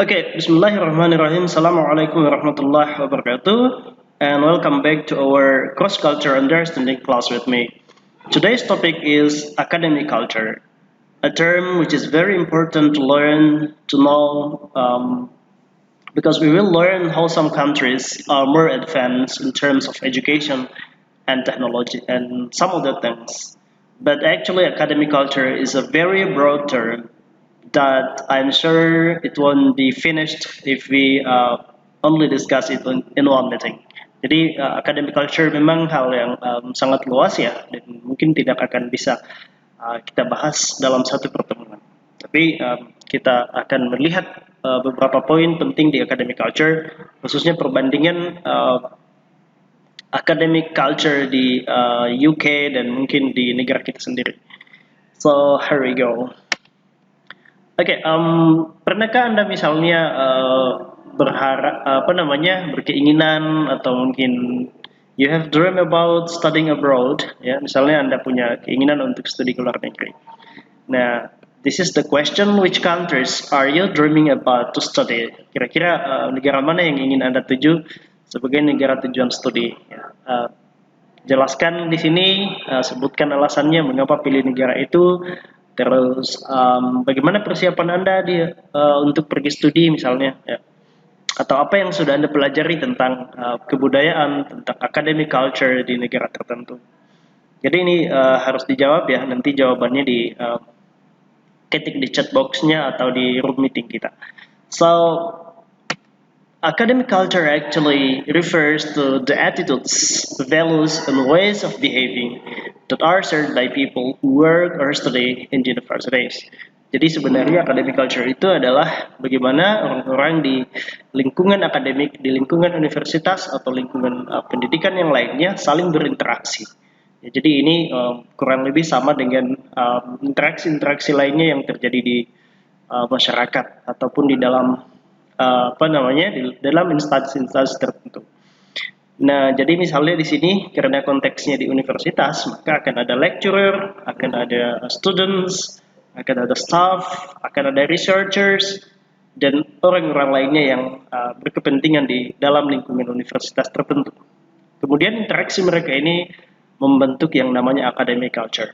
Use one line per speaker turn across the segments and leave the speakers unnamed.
Okay, Bismillahirrahmanirrahim. Assalamualaikum warahmatullahi wabarakatuh. And welcome back to our cross-culture understanding class with me. Today's topic is academic culture, a term which is very important to learn, to know, because we will learn how some countries are more advanced in terms of education and technology and some other things. But actually, academic culture is a very broad term that I'm sure it won't be finished if we only discuss it in one meeting. Jadi academic culture memang hal yang sangat luas ya dan mungkin tidak akan bisa kita bahas dalam satu pertemuan. Tapi kita akan melihat beberapa poin penting di academic culture, khususnya perbandingan academic culture di UK dan mungkin di negara kita sendiri. So here we go. Oke, pernahkah Anda misalnya berkeinginan atau mungkin you have dream about studying abroad, ya, misalnya Anda punya keinginan untuk studi ke luar negeri. Nah, this is the question, which countries are you dreaming about to study? Kira-kira negara mana yang ingin Anda tuju sebagai negara tujuan studi? Ya, jelaskan di sini, sebutkan alasannya mengapa pilih negara itu. Terus bagaimana persiapan Anda untuk pergi studi misalnya, ya. Atau apa yang sudah Anda pelajari tentang kebudayaan, tentang academic culture di negara tertentu. Jadi ini harus dijawab ya, nanti jawabannya ketik di chat box-nya atau di room meeting kita. So, academic culture actually refers to the attitudes, values, and ways of behaving that are shared by people who work or study in universities. Jadi sebenarnya academic culture itu adalah bagaimana orang-orang di lingkungan akademik, di lingkungan universitas atau lingkungan pendidikan yang lainnya saling berinteraksi. Ya, jadi ini kurang lebih sama dengan interaksi-interaksi lainnya yang terjadi di masyarakat ataupun di dalam di dalam instansi-instansi tertentu. Nah, jadi misalnya di sini karena konteksnya di universitas, maka akan ada lecturer, akan ada students, akan ada staff, akan ada researchers, dan orang-orang lainnya yang berkepentingan di dalam lingkungan universitas tertentu. Kemudian interaksi mereka ini membentuk yang namanya academic culture.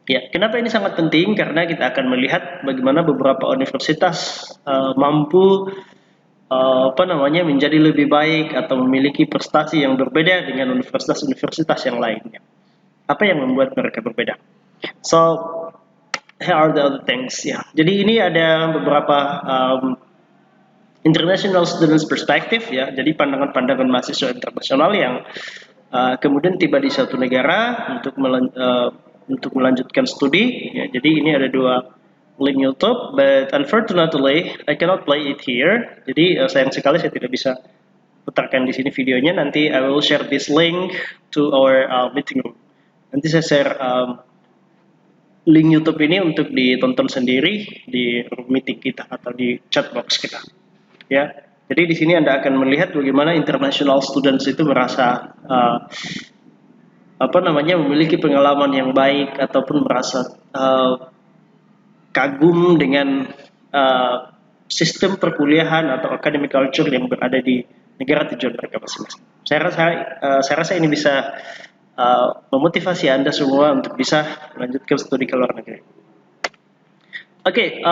Ya, kenapa ini sangat penting? Karena kita akan melihat bagaimana beberapa universitas mampu menjadi lebih baik atau memiliki prestasi yang berbeda dengan universitas-universitas yang lainnya. Apa yang membuat mereka berbeda? So, here are the other things. Ya, jadi ini ada beberapa international students perspective ya. Jadi pandangan-pandangan mahasiswa internasional yang kemudian tiba di suatu negara untuk melanjutkan studi. Ya, jadi ini ada dua link YouTube, but unfortunately I cannot play it here. Jadi sayang sekali saya tidak bisa putarkan di sini videonya. Nanti I will share this link to our meeting room. Nanti saya share link YouTube ini untuk ditonton sendiri di room meeting kita atau di chat box kita. Ya, jadi di sini Anda akan melihat bagaimana international students itu merasa memiliki pengalaman yang baik ataupun merasa kagum dengan sistem perkuliahan atau academic culture yang berada di negara tujuan mereka masing-masing. Saya rasa ini bisa memotivasi Anda semua untuk bisa melanjutkan studi ke luar negeri. Okay,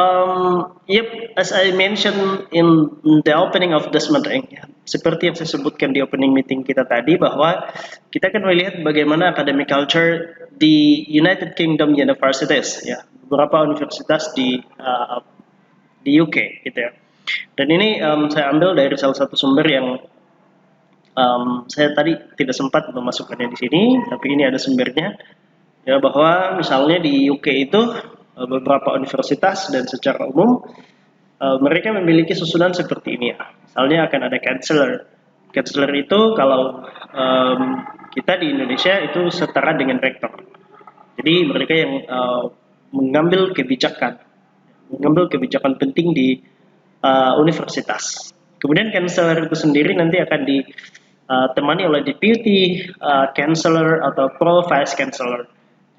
as I mentioned in the opening of this meeting, seperti yang saya sebutkan di opening meeting kita tadi, bahwa kita akan melihat bagaimana academic culture di United Kingdom Universities, ya, beberapa universitas di UK, gitu ya. Dan ini saya ambil dari salah satu sumber yang saya tadi tidak sempat memasukkannya di sini, tapi ini ada sumbernya, ya, bahwa misalnya di UK itu beberapa universitas dan secara umum mereka memiliki susunan seperti ini ya. Misalnya akan ada chancellor. Chancellor itu kalau kita di Indonesia itu setara dengan rektor. Jadi mereka yang mengambil kebijakan penting di universitas. Kemudian chancellor itu sendiri nanti akan ditemani oleh deputy chancellor atau pro vice chancellor.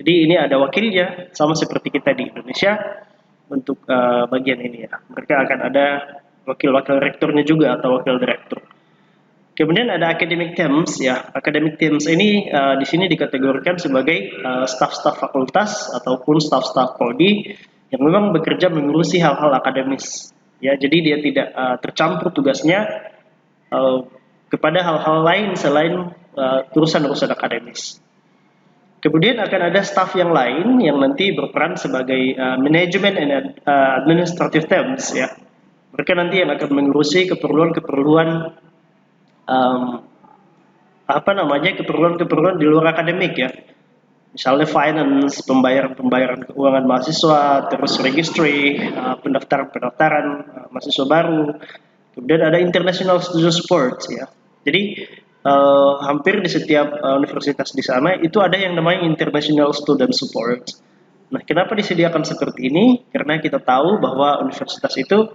Jadi ini ada wakilnya, sama seperti kita di Indonesia. untuk bagian ini ya. Mereka akan ada wakil-wakil rektornya juga atau wakil direktur. Kemudian ada academic teams ya. Academic teams ini di sini dikategorikan sebagai staff-staff fakultas ataupun staff-staff prodi yang memang bekerja mengurusi hal-hal akademis. Ya, jadi dia tidak tercampur tugasnya kepada hal-hal lain selain urusan-urusan akademis. Kemudian akan ada staff yang lain yang nanti berperan sebagai manajemen and administrative teams ya. Mereka nanti yang akan mengurusi keperluan-keperluan keperluan-keperluan di luar akademik ya. Misalnya finance, pembayaran keuangan mahasiswa, terus registry, pendaftaran mahasiswa baru. Kemudian ada international student support ya. Jadi hampir di setiap universitas di sana itu ada yang namanya international student support. Nah, kenapa disediakan seperti ini? Karena kita tahu bahwa universitas itu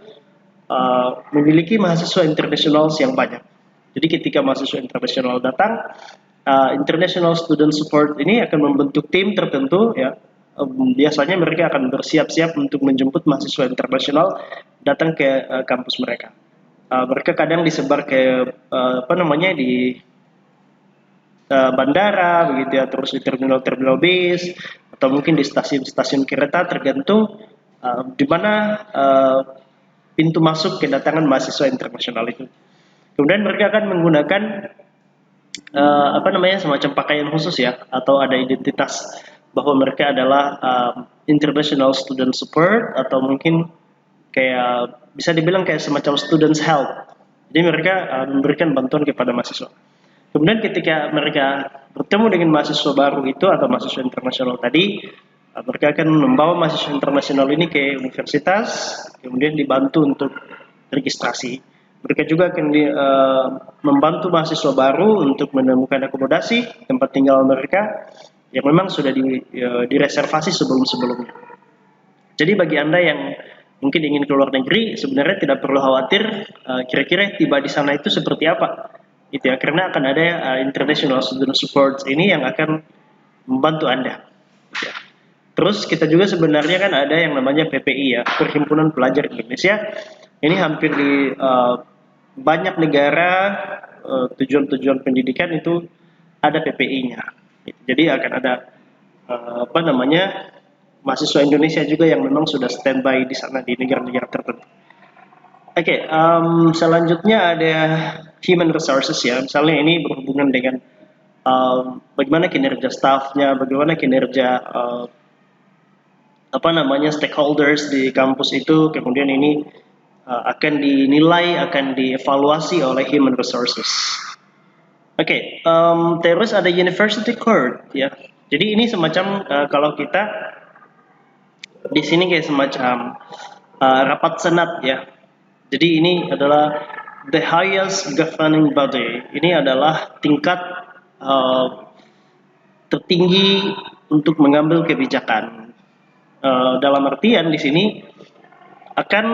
memiliki mahasiswa internasional yang banyak. Jadi ketika mahasiswa internasional datang, international student support ini akan membentuk tim tertentu ya. Biasanya mereka akan bersiap-siap untuk menjemput mahasiswa internasional datang ke kampus mereka. Mereka kadang disebar ke di bandara begitu ya, terus di terminal-terminal bis atau mungkin di stasiun-stasiun kereta, tergantung di mana pintu masuk kedatangan mahasiswa internasional itu. Kemudian mereka akan menggunakan semacam pakaian khusus ya, atau ada identitas bahwa mereka adalah international student support atau mungkin kayak bisa dibilang kayak semacam students help. Jadi mereka memberikan bantuan kepada mahasiswa. Kemudian ketika mereka bertemu dengan mahasiswa baru itu atau mahasiswa internasional tadi, mereka akan membawa mahasiswa internasional ini ke universitas, kemudian dibantu untuk registrasi. Mereka juga akan membantu mahasiswa baru untuk menemukan akomodasi tempat tinggal mereka yang memang sudah direservasi sebelum-sebelumnya. Jadi bagi Anda yang mungkin ingin keluar negeri, sebenarnya tidak perlu khawatir kira-kira tiba di sana itu seperti apa. Gitu ya, karena akan ada international student support ini yang akan membantu Anda. Gitu ya. Terus kita juga sebenarnya kan ada yang namanya PPI ya, Perhimpunan Pelajar Indonesia. Ini hampir di banyak negara tujuan-tujuan pendidikan itu ada PPI-nya. Jadi akan ada mahasiswa Indonesia juga yang memang sudah standby di sana di negara-negara tertentu. Oke, selanjutnya ada human resources ya. Misalnya ini berhubungan dengan bagaimana kinerja staffnya, bagaimana kinerja stakeholders di kampus itu, kemudian ini akan dinilai, akan dievaluasi oleh human resources. Oke, terus ada university court ya. Jadi ini semacam kalau kita di sini kayak semacam rapat senat ya. Jadi ini adalah the highest governing body. Ini adalah tingkat tertinggi untuk mengambil kebijakan. Dalam artian di sini akan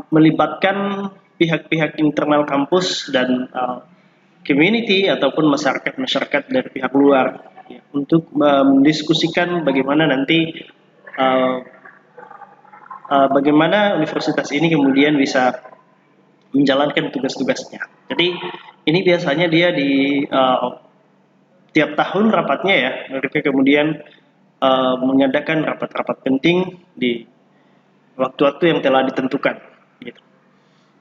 melibatkan pihak-pihak internal kampus dan community ataupun masyarakat dari pihak luar ya, untuk mendiskusikan bagaimana nanti bagaimana universitas ini kemudian bisa menjalankan tugas-tugasnya. Jadi ini biasanya dia di tiap tahun rapatnya ya, mereka kemudian mengadakan rapat-rapat penting di waktu-waktu yang telah ditentukan. Gitu.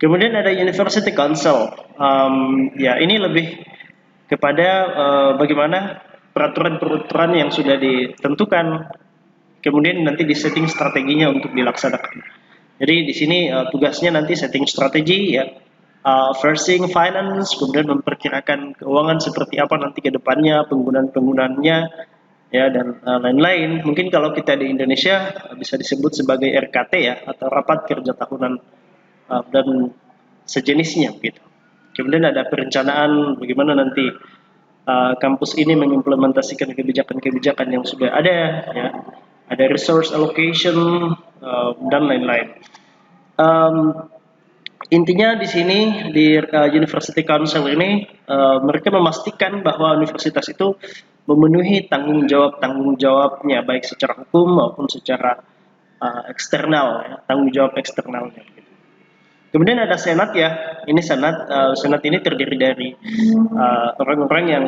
Kemudian ada University Council. Ya ini lebih kepada bagaimana peraturan-peraturan yang sudah ditentukan, kemudian nanti disetting strateginya untuk dilaksanakan. Jadi di sini tugasnya nanti setting strategi ya, versing finance, kemudian memperkirakan keuangan seperti apa nanti ke depannya, penggunaannya ya, dan lain-lain. Mungkin kalau kita di Indonesia bisa disebut sebagai RKT ya, atau rapat kerja tahunan dan sejenisnya gitu. Kemudian ada perencanaan bagaimana nanti kampus ini mengimplementasikan kebijakan-kebijakan yang sudah ada ya. Ada resource allocation dan lain-lain. Intinya di sini di University Council ini mereka memastikan bahwa universitas itu memenuhi tanggung jawabnya baik secara hukum maupun secara eksternal, ya, tanggung jawab eksternalnya. Kemudian ada senat ya, ini senat. Senat ini terdiri dari orang-orang yang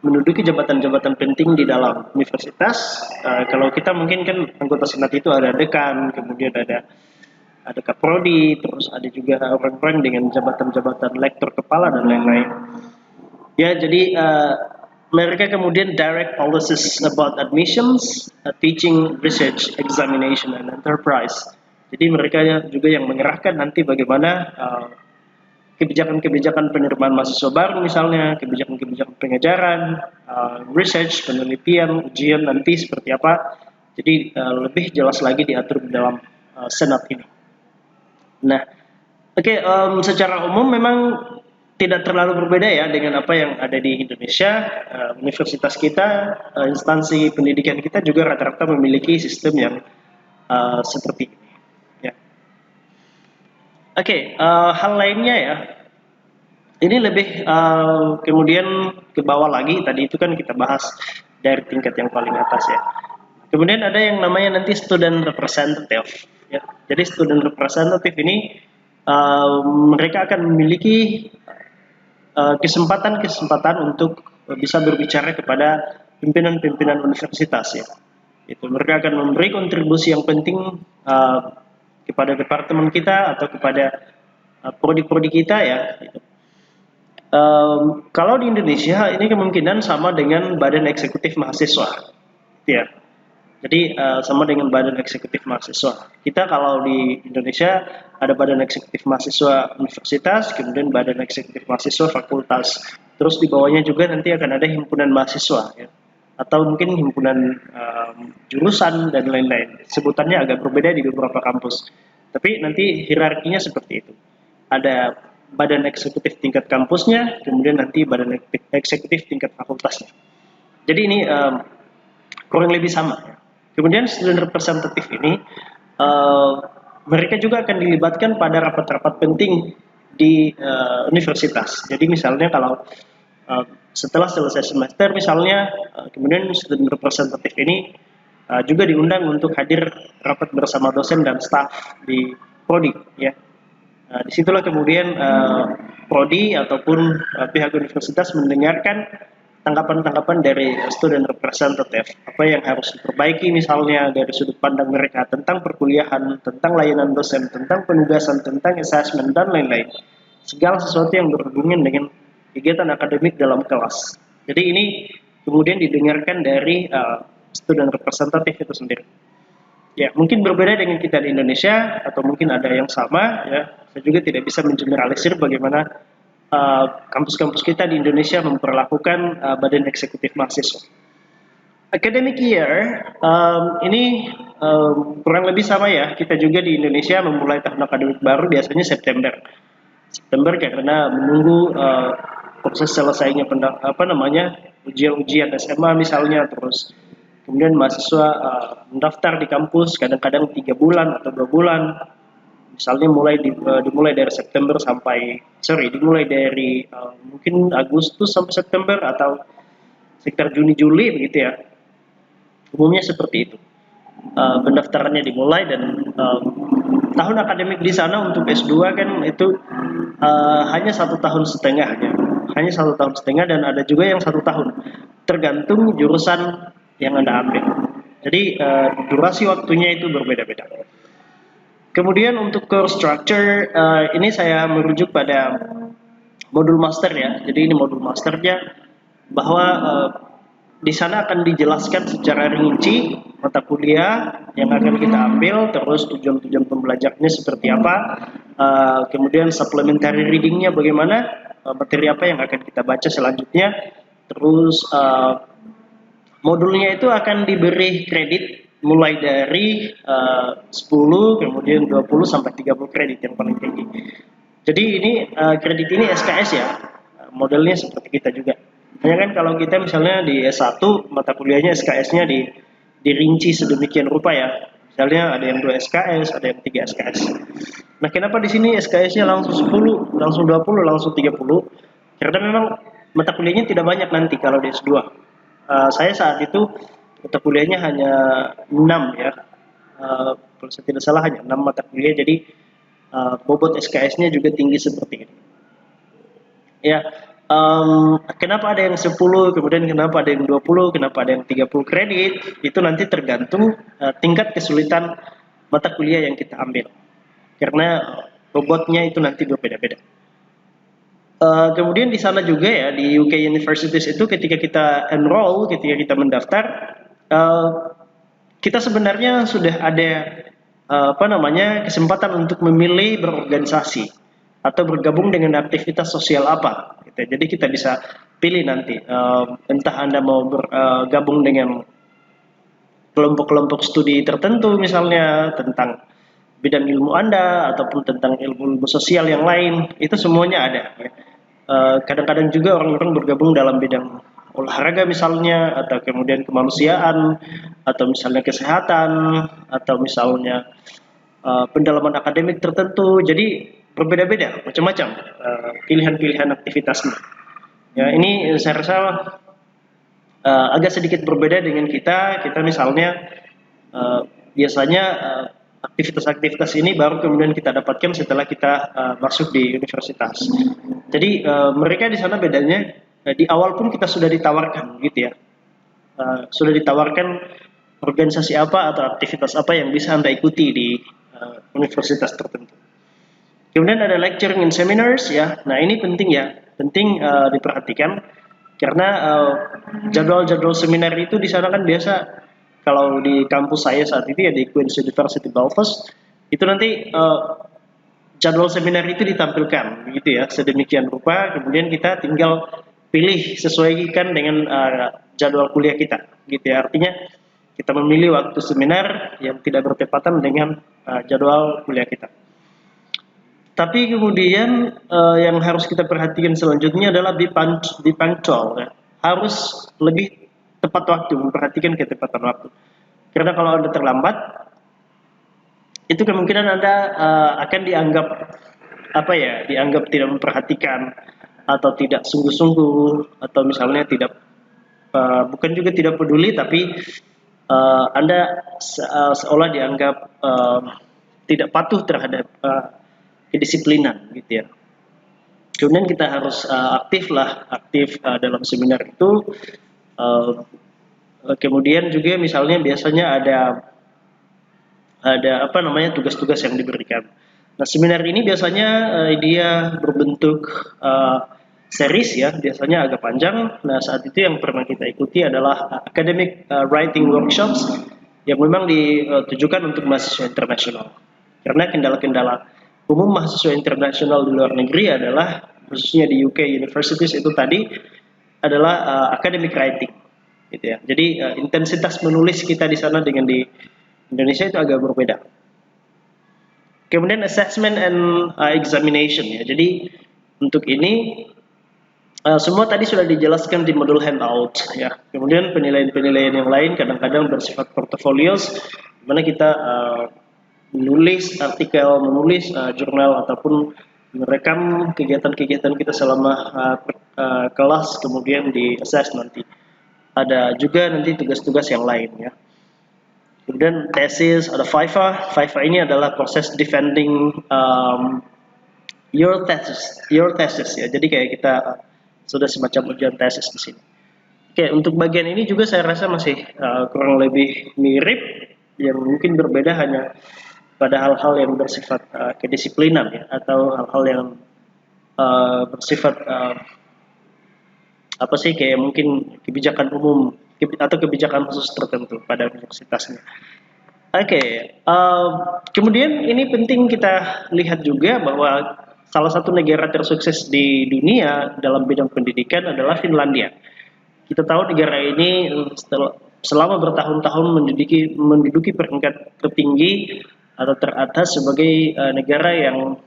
menduduki jabatan-jabatan penting di dalam universitas. Kalau kita mungkin kan anggota senat itu ada dekan, kemudian ada kaprodi, terus ada juga orang-orang dengan jabatan-jabatan lektor kepala dan lain-lain. Ya, jadi mereka kemudian direct policies about admissions, teaching, research, examination, and enterprise. Jadi mereka juga yang mengerahkan nanti bagaimana kebijakan-kebijakan penerimaan mahasiswa baru misalnya, kebijakan-kebijakan pengajaran, research, penelitian, ujian nanti seperti apa. Jadi lebih jelas lagi diatur di dalam senat ini. Nah, oke, secara umum memang tidak terlalu berbeda ya dengan apa yang ada di Indonesia. Universitas kita, instansi pendidikan kita juga rata-rata memiliki sistem yang seperti ini. Ya. Oke, hal lainnya ya. Ini lebih kemudian ke bawah lagi. Tadi itu kan kita bahas dari tingkat yang paling atas ya. Kemudian ada yang namanya nanti student representative. Ya. Jadi student representative ini mereka akan memiliki kesempatan-kesempatan untuk bisa berbicara kepada pimpinan-pimpinan universitas ya. Itu mereka akan memberi kontribusi yang penting kepada departemen kita atau kepada prodi-prodi kita ya. Gitu. Kalau di Indonesia ini kemungkinan sama dengan badan eksekutif mahasiswa, ya. Jadi sama dengan badan eksekutif mahasiswa. Kita kalau di Indonesia ada badan eksekutif mahasiswa universitas, kemudian badan eksekutif mahasiswa fakultas. Terus di bawahnya juga nanti akan ada himpunan mahasiswa, ya. Atau mungkin himpunan jurusan dan lain-lain. Sebutannya agak berbeda di beberapa kampus. Tapi nanti hierarkinya seperti itu. Ada badan eksekutif tingkat kampusnya, kemudian nanti badan eksekutif tingkat fakultasnya. Jadi ini kurang lebih sama. Kemudian student representative ini mereka juga akan dilibatkan pada rapat-rapat penting di universitas. Jadi misalnya kalau setelah selesai semester misalnya, kemudian student representative ini juga diundang untuk hadir rapat bersama dosen dan staf di prodi, ya. Disitulah kemudian prodi ataupun pihak universitas mendengarkan tanggapan-tanggapan dari student representative, apa yang harus diperbaiki misalnya dari sudut pandang mereka tentang perkuliahan, tentang layanan dosen, tentang penugasan, tentang assessment dan lain-lain. Segala sesuatu yang berhubungan dengan kegiatan akademik dalam kelas. Jadi ini kemudian didengarkan dari student representative itu sendiri. Ya, mungkin berbeda dengan kita di Indonesia atau mungkin ada yang sama ya. Saya juga tidak bisa mengeneralisir bagaimana kampus-kampus kita di Indonesia memperlakukan badan eksekutif mahasiswa. Academic year ini kurang lebih sama ya. Kita juga di Indonesia memulai tahun akademik baru biasanya September. September karena menunggu proses selesainya ujian SMA misalnya, terus kemudian mahasiswa mendaftar di kampus kadang-kadang 3 bulan atau 2 bulan. Misalnya dimulai dari September dimulai dari mungkin Agustus sampai September atau sekitar Juni Juli begitu ya. Umumnya seperti itu. Pendaftarannya dimulai dan tahun akademik di sana untuk S2 kan itu hanya 1,5 tahun ya. Hanya 1,5 tahun dan ada juga yang 1 tahun. Tergantung jurusan yang Anda ambil. Jadi durasi waktunya itu berbeda-beda. Kemudian untuk course structure ini saya merujuk pada modul master ya. Jadi ini modul masternya bahwa di sana akan dijelaskan secara rinci mata kuliah yang akan kita ambil, terus tujuan-tujuan pembelajarannya seperti apa, kemudian supplementary readingnya bagaimana, materi apa yang akan kita baca selanjutnya, terus modulnya itu akan diberi kredit mulai dari 10, kemudian 20 sampai 30 kredit yang paling tinggi. Jadi ini kredit ini SKS ya, modelnya seperti kita juga. Hanya kan kalau kita misalnya di S1 mata kuliahnya SKS-nya dirinci sedemikian rupa ya. Misalnya ada yang 2 SKS, ada yang 3 SKS. Nah, kenapa di sini SKS-nya langsung 10, langsung 20, langsung 30? Karena memang mata kuliahnya tidak banyak nanti kalau di S2. Saya saat itu mata kuliahnya hanya 6 ya. kalau saya tidak salah hanya 6 mata kuliah, jadi bobot SKS-nya juga tinggi seperti ini. Ya, kenapa ada yang 10, kemudian kenapa ada yang 20, kenapa ada yang 30 kredit, itu nanti tergantung tingkat kesulitan mata kuliah yang kita ambil. Karena bobotnya itu nanti berbeda-beda. Kemudian di sana juga ya, di UK Universities itu ketika kita enroll, ketika kita mendaftar, uh, kita sebenarnya sudah ada kesempatan untuk memilih berorganisasi atau bergabung dengan aktivitas sosial apa. Gitu. Jadi kita bisa pilih nanti, entah Anda mau bergabung dengan kelompok-kelompok studi tertentu misalnya tentang bidang ilmu Anda ataupun tentang ilmu-ilmu sosial yang lain, itu semuanya ada. Ya. Kadang-kadang juga orang-orang bergabung dalam bidang olahraga misalnya, atau kemudian kemanusiaan, atau misalnya kesehatan, atau misalnya pendalaman akademik tertentu. Jadi berbeda-beda, macam-macam pilihan-pilihan aktivitasnya. Ya, ini saya rasa agak sedikit berbeda dengan kita. Kita misalnya biasanya aktivitas-aktivitas ini baru kemudian kita dapatkan setelah kita masuk di universitas. Jadi mereka di sana bedanya di awal pun kita sudah ditawarkan, gitu ya. Sudah ditawarkan organisasi apa atau aktivitas apa yang bisa Anda ikuti di universitas tertentu. Kemudian ada lecturing and seminars ya. Nah ini penting ya, penting diperhatikan karena jadwal-jadwal seminar itu di sana kan biasa, kalau di kampus saya saat ini ya di Queen's University Belfast itu nanti jadwal seminar itu ditampilkan gitu ya sedemikian rupa, kemudian kita tinggal pilih sesuaikan dengan jadwal kuliah kita gitu ya. Artinya kita memilih waktu seminar yang tidak bertepatan dengan jadwal kuliah kita. Tapi kemudian yang harus kita perhatikan selanjutnya adalah be punctual ya. Harus lebih tepat waktu, memperhatikan ketepatan waktu. Karena kalau Anda terlambat, itu kemungkinan Anda akan dianggap dianggap tidak memperhatikan atau tidak sungguh-sungguh, atau misalnya tidak bukan juga tidak peduli, tapi Anda seolah dianggap tidak patuh terhadap kedisiplinan gitu ya. Kemudian kita harus aktif dalam seminar itu. Kemudian juga misalnya biasanya ada tugas-tugas yang diberikan. Nah seminar ini biasanya dia berbentuk series ya, biasanya agak panjang. Nah saat itu yang pernah kita ikuti adalah academic writing workshops yang memang ditujukan untuk mahasiswa internasional. Karena kendala-kendala umum mahasiswa internasional di luar negeri adalah, khususnya di UK Universities itu tadi, adalah academic writing, gitu ya. Jadi intensitas menulis kita di sana dengan di Indonesia itu agak berbeda. Kemudian assessment and examination ya. Jadi untuk ini semua tadi sudah dijelaskan di modul handout ya. Kemudian penilaian-penilaian yang lain kadang-kadang bersifat portfolios, di mana kita menulis artikel, menulis jurnal, ataupun merekam kegiatan-kegiatan kita selama kelas, kemudian di-assess nanti. Ada juga nanti tugas-tugas yang lain ya. Kemudian tesis, ada viva. Viva ini adalah proses defending your thesis ya. Jadi kayak kita sudah semacam ujian tesis di sini. Oke, untuk bagian ini juga saya rasa masih kurang lebih mirip, yang mungkin berbeda hanya pada hal-hal yang bersifat kedisiplinan ya, atau hal-hal yang bersifat kayak mungkin kebijakan umum atau kebijakan khusus tertentu pada universitasnya. Oke, kemudian ini penting kita lihat juga bahwa salah satu negara tersukses di dunia dalam bidang pendidikan adalah Finlandia. Kita tahu negara ini selama bertahun-tahun menduduki peringkat tertinggi atau teratas sebagai negara yang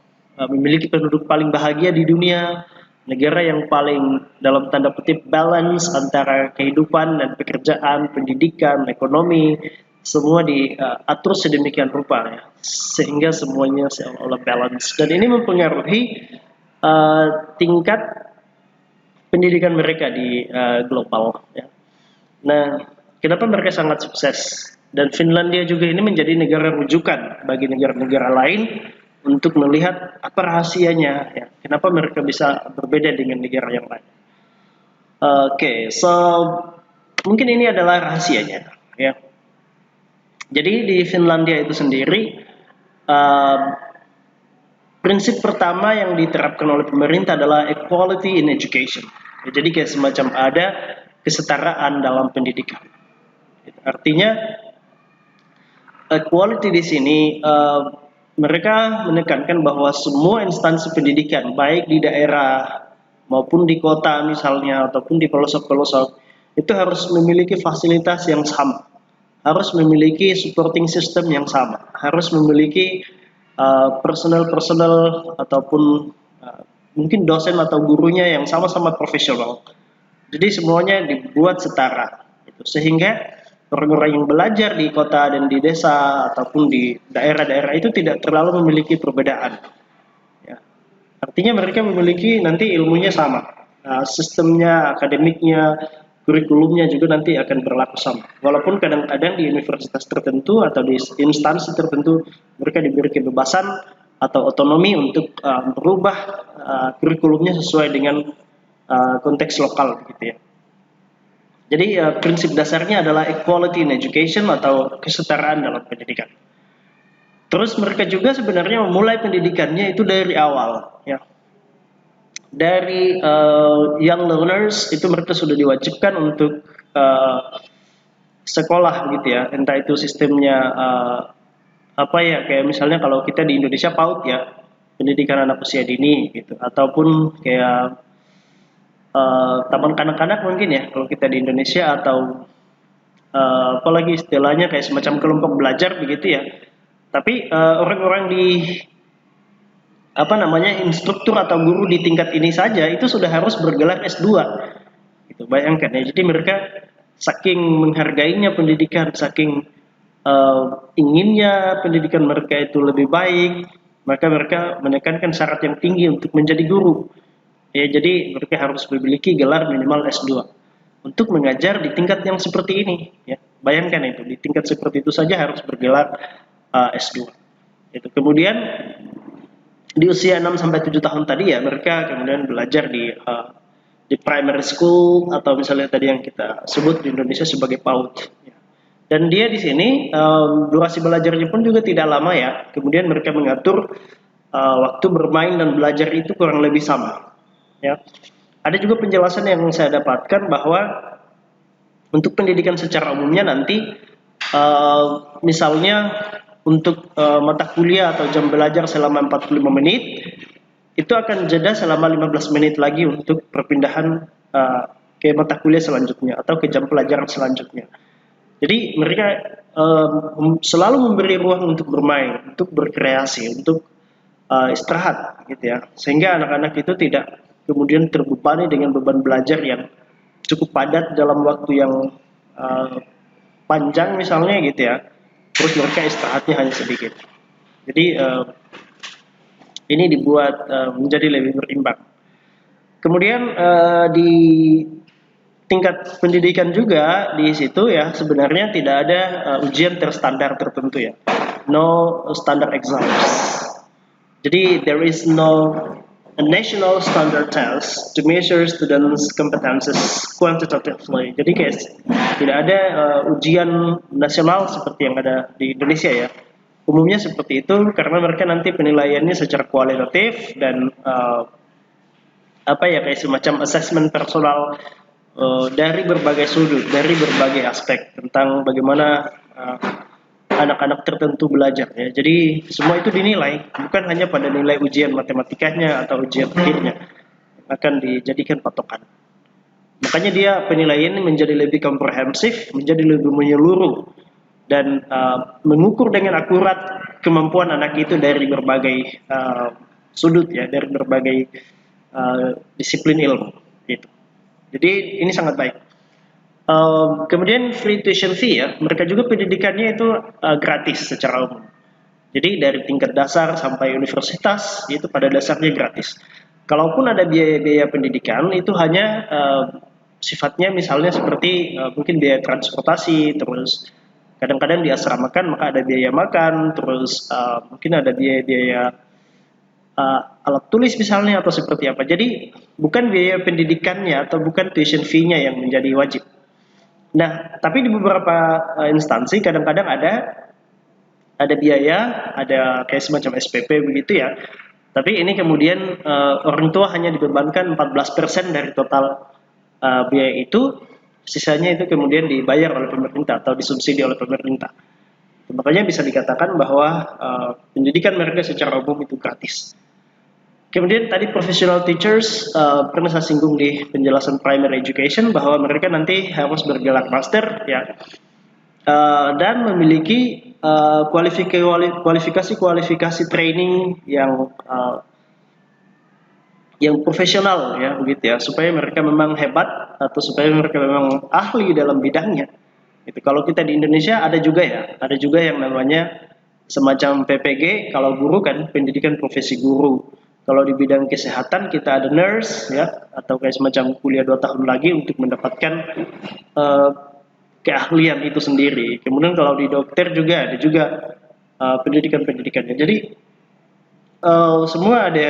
memiliki penduduk paling bahagia di dunia, negara yang paling dalam tanda kutip balance antara kehidupan dan pekerjaan, pendidikan, ekonomi, semua diatur sedemikian rupa ya, sehingga semuanya seolah-olah balance, dan ini mempengaruhi tingkat pendidikan mereka di global ya. Nah, kenapa mereka sangat sukses Dan Finlandia juga ini menjadi negara rujukan bagi negara-negara lain untuk melihat apa rahasianya, ya, kenapa mereka bisa berbeda dengan negara yang lain. Oke, so mungkin ini adalah rahasianya, ya. Jadi di Finlandia itu sendiri, uh, prinsip pertama yang diterapkan oleh pemerintah adalah equality in education. Ya, jadi kayak semacam ada kesetaraan dalam pendidikan. Artinya equality di sini mereka menekankan bahwa semua instansi pendidikan baik di daerah maupun di kota misalnya ataupun di pelosok-pelosok itu harus memiliki fasilitas yang sama, harus memiliki supporting system yang sama, harus memiliki personel-personel ataupun mungkin dosen atau gurunya yang sama-sama profesional. Jadi semuanya dibuat setara, gitu. Sehingga orang-orang yang belajar di kota dan di desa ataupun di daerah-daerah itu tidak terlalu memiliki perbedaan. Ya. Artinya mereka memiliki nanti ilmunya sama, sistemnya, akademiknya, kurikulumnya juga nanti akan berlaku sama. Walaupun kadang-kadang di universitas tertentu atau di instansi tertentu mereka diberi kebebasan atau otonomi untuk merubah kurikulumnya sesuai dengan konteks lokal, gitu ya. Jadi prinsip dasarnya adalah equality in education atau kesetaraan dalam pendidikan. Terus mereka juga sebenarnya memulai pendidikannya itu dari awal, ya. Dari young learners itu mereka sudah diwajibkan untuk sekolah, gitu ya. Entah itu sistemnya apa ya, kayak misalnya kalau kita di Indonesia PAUD, ya, pendidikan anak usia dini, gitu, ataupun kayak taman kanak-kanak mungkin ya kalau kita di Indonesia, atau apalagi istilahnya kayak semacam kelompok belajar begitu ya. Tapi orang-orang di apa namanya instruktur atau guru di tingkat ini saja itu sudah harus bergelar S2. Gitu, bayangkan ya. Jadi mereka saking menghargainya pendidikan, saking inginnya pendidikan mereka itu lebih baik, maka mereka menekankan syarat yang tinggi untuk menjadi guru. Ya, jadi mereka harus memiliki gelar minimal S2 untuk mengajar di tingkat yang seperti ini, ya. Bayangkan itu, di tingkat seperti itu saja harus bergelar S2. Itu. Kemudian di usia 6 sampai 7 tahun tadi ya mereka kemudian belajar di primary school atau misalnya tadi yang kita sebut di Indonesia sebagai PAUD. Ya. Dan dia di sini durasi belajarnya pun juga tidak lama ya. Kemudian mereka mengatur waktu bermain dan belajar itu kurang lebih sama. Ya. Ada juga penjelasan yang saya dapatkan bahwa untuk pendidikan secara umumnya nanti misalnya untuk mata kuliah atau jam belajar selama 45 menit itu akan jeda selama 15 menit lagi untuk perpindahan ke mata kuliah selanjutnya atau ke jam pelajaran selanjutnya. Jadi mereka selalu memberi ruang untuk bermain, untuk berkreasi, untuk istirahat, gitu ya. Sehingga anak-anak itu tidak kemudian terbebani dengan beban belajar yang cukup padat dalam waktu yang panjang misalnya, gitu ya. Terus mereka istirahatnya hanya sedikit. Jadi ini dibuat menjadi lebih berimbang. Kemudian di tingkat pendidikan juga di situ ya sebenarnya tidak ada ujian terstandar tertentu ya. No standard exams. Jadi there is no a national standard test to measure students' competences quantitatively. Jadi kayak tidak ada ujian nasional seperti yang ada di Indonesia ya. Umumnya seperti itu karena mereka nanti penilaiannya secara kualitatif dan apa ya kayak semacam assessment personal dari berbagai sudut, dari berbagai aspek tentang bagaimana anak-anak tertentu belajar ya. Jadi semua itu dinilai, bukan hanya pada nilai ujian matematikanya atau ujian akhirnya akan dijadikan patokan. Makanya dia penilaian menjadi lebih komprehensif, menjadi lebih menyeluruh dan mengukur dengan akurat kemampuan anak itu dari berbagai sudut ya, dari berbagai disiplin ilmu gitu. Jadi ini sangat baik. Kemudian free tuition fee ya, mereka juga pendidikannya itu gratis secara umum. Jadi dari tingkat dasar sampai universitas itu pada dasarnya gratis. Kalaupun ada biaya-biaya pendidikan itu hanya sifatnya misalnya seperti mungkin biaya transportasi, terus Kadang-kadang diasramakan maka ada biaya makan, terus mungkin ada biaya-biaya alat tulis misalnya atau seperti apa. Jadi bukan biaya pendidikannya atau bukan tuition fee-nya yang menjadi wajib. Nah, tapi di beberapa instansi kadang-kadang ada biaya, ada kayak semacam SPP begitu ya. Tapi ini kemudian orang tua hanya dibebankan 14% dari total biaya itu, sisanya itu kemudian dibayar oleh pemerintah atau disubsidi oleh pemerintah. Makanya bisa dikatakan bahwa pendidikan mereka secara umum itu gratis. Kemudian tadi professional teachers pernah saya singgung di penjelasan primary education bahwa mereka nanti harus bergelar master ya, dan memiliki kualifikasi training yang profesional ya begitu ya, supaya mereka memang hebat atau supaya mereka memang ahli dalam bidangnya. Itu kalau kita di Indonesia ada juga yang namanya semacam PPG, kalau guru kan pendidikan profesi guru. Kalau di bidang kesehatan kita ada nurse ya, atau kayak semacam kuliah 2 tahun lagi untuk mendapatkan uh, keahlian itu sendiri. Kemudian kalau di dokter juga ada pendidikan-pendidikannya. Jadi semua ada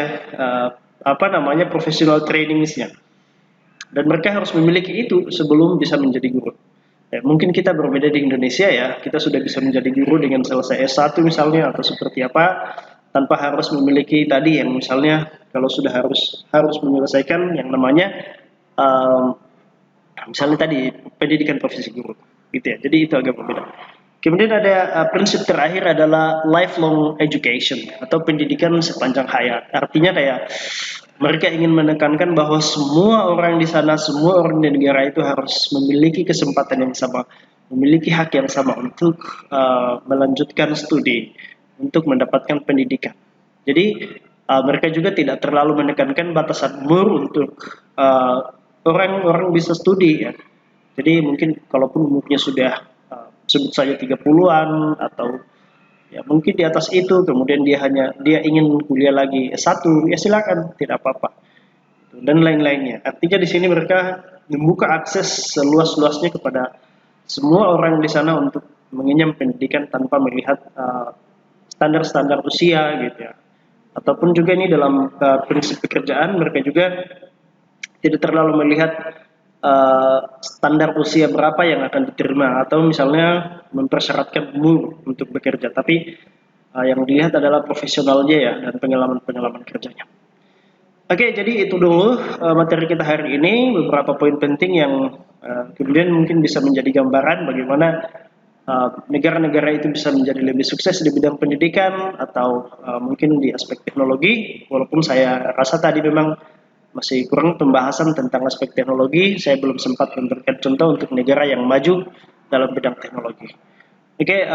apa namanya professional trainingsnya, dan mereka harus memiliki itu sebelum bisa menjadi guru. Ya, mungkin kita berbeda di Indonesia ya, kita sudah bisa menjadi guru dengan selesai S1 misalnya atau seperti apa, tanpa harus memiliki tadi yang misalnya kalau sudah harus menyelesaikan yang namanya um, misalnya tadi pendidikan profesi guru gitu ya. Jadi itu agak berbeda. Kemudian ada prinsip terakhir adalah lifelong education atau pendidikan sepanjang hayat. Artinya kayak mereka ingin menekankan bahwa semua orang di sana, semua orang di negara itu harus memiliki kesempatan yang sama, memiliki hak yang sama untuk melanjutkan studi, untuk mendapatkan pendidikan. Jadi mereka juga tidak terlalu menekankan batasan umur untuk orang-orang bisa studi ya. Jadi mungkin kalaupun umurnya sudah sebut saja 30-an atau ya mungkin di atas itu, kemudian dia ingin kuliah lagi S1, ya silakan, tidak apa-apa. Dan lain-lainnya. Artinya di sini mereka membuka akses seluas-luasnya kepada semua orang di sana untuk mengenyam pendidikan tanpa melihat standar-standar usia gitu ya. Ataupun juga ini dalam prinsip pekerjaan mereka juga tidak terlalu melihat standar usia berapa yang akan diterima atau misalnya mempersyaratkan umur untuk bekerja, tapi yang dilihat adalah profesionalnya ya dan pengalaman kerjanya. Oke, jadi itu dulu materi kita hari ini, beberapa poin penting yang kemudian mungkin bisa menjadi gambaran bagaimana negara-negara itu bisa menjadi lebih sukses di bidang pendidikan atau mungkin di aspek teknologi. Walaupun saya rasa tadi memang masih kurang pembahasan tentang aspek teknologi, saya belum sempat memberikan contoh untuk negara yang maju dalam bidang teknologi. Oke,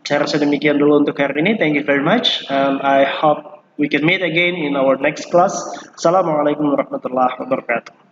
saya rasa demikian dulu untuk hari ini. Thank you very much. I hope we can meet again in our next class. Assalamualaikum warahmatullahi wabarakatuh.